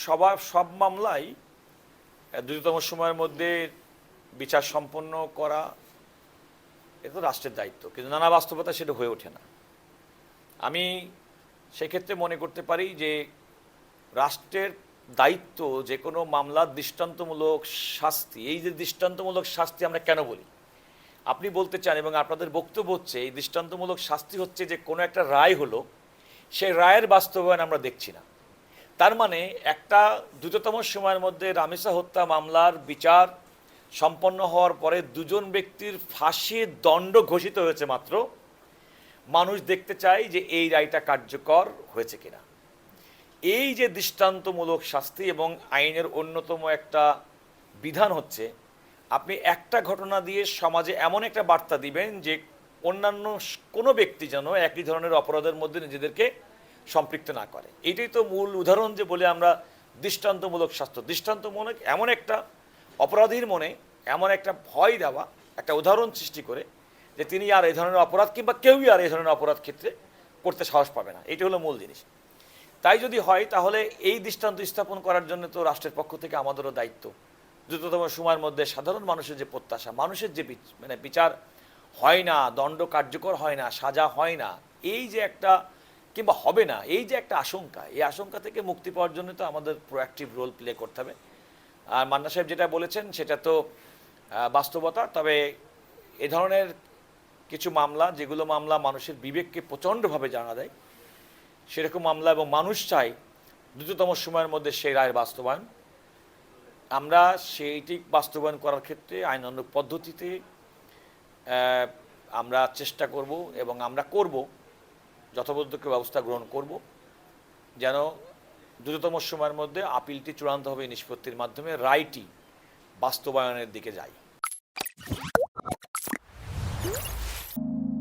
সব মামলাই দ্রুততম সময়ের মধ্যে বিচার সম্পন্ন করা এটা তো রাষ্ট্রের দায়িত্ব, কিন্তু নানা বাস্তবতা সেটা হয়ে ওঠে না। আমি সেক্ষেত্রে মনে করতে পারি যে রাষ্ট্রের দায়িত্ব যে কোনো মামলার দৃষ্টান্তমূলক শাস্তি, এই যে দৃষ্টান্তমূলক শাস্তি আমরা কেন বলি, আপনি বলতে চান এবং আপনাদের বক্তব্য হচ্ছে এই দৃষ্টান্তমূলক শাস্তি হচ্ছে যে কোনো একটা রায় হলো, সেই রায়ের বাস্তবায়ন আমরা দেখছি না। তার মানে একটা দ্রুততম সময়ের মধ্যে রামেসা হত্যা মামলার বিচার সম্পন্ন হওয়ার পরে দুজন ব্যক্তির ফাঁসির দণ্ড ঘোষিত হয়েছে মাত্র, মানুষ দেখতে চায় যে এই রায়টা কার্যকর হয়েছে কিনা। এই যে দৃষ্টান্তমূলক শাস্তি এবং আইনের অন্যতম একটা বিধান হচ্ছে আপনি একটা ঘটনা দিয়ে সমাজে এমন একটা বার্তা দিবেন যে অন্যান্য কোনো ব্যক্তি যেন একই ধরনের অপরাধের মধ্যে নিজেদেরকে সম্পৃক্ত না করে। এইটাই তো মূল উদাহরণ যে বলে আমরা দৃষ্টান্তমূলক শাস্তি। দৃষ্টান্তমূলক এমন একটা অপরাধীর মনে এমন একটা ভয় দেওয়া, একটা উদাহরণ সৃষ্টি করে যে তিনি আর এই ধরনের অপরাধ কিংবা কেউই আর এই ধরনের অপরাধ ক্ষেত্রে করতে সাহস পাবে না। এটি হলো মূল জিনিস। তাই যদি হয় তাহলে এই দৃষ্টান্ত স্থাপন করার জন্য তো রাষ্ট্রের পক্ষ থেকে আমাদেরও দায়িত্ব। দ্রুততম সময়ের মধ্যে সাধারণ মানুষের যে প্রত্যাশা, মানুষের যে বিচার হয় না, দণ্ড কার্যকর হয় না, সাজা হয় না, এই যে একটা কিংবা হবে না, এই যে একটা আশঙ্কা, এই আশঙ্কা থেকে মুক্তি পাওয়ার জন্য তো আমাদের প্রোঅ্যাক্টিভ রোল প্লে করতে হবে। আর মান্না সাহেব যেটা বলেছেন সেটা তো বাস্তবতা। তবে এ ধরনের কিছু মামলা, যেগুলো মামলা মানুষের বিবেককে প্রচণ্ডভাবে জানা দেয়, সেরকম মামলা এবং মানুষ চায় দ্রুততম সময়ের মধ্যে সেই রায়ের বাস্তবায়ন। আমরা সেইটি বাস্তবায়ন করার ক্ষেত্রে আইনানুগ পদ্ধতিতে আমরা চেষ্টা করব এবং আমরা করব, যথোপযুক্ত ব্যবস্থা গ্রহণ করব যেন দ্রুততম সময়ের মধ্যে আপিলটি চূড়ান্তভাবে নিষ্পত্তির মাধ্যমে রায়টি বাস্তবায়নের দিকে যায়।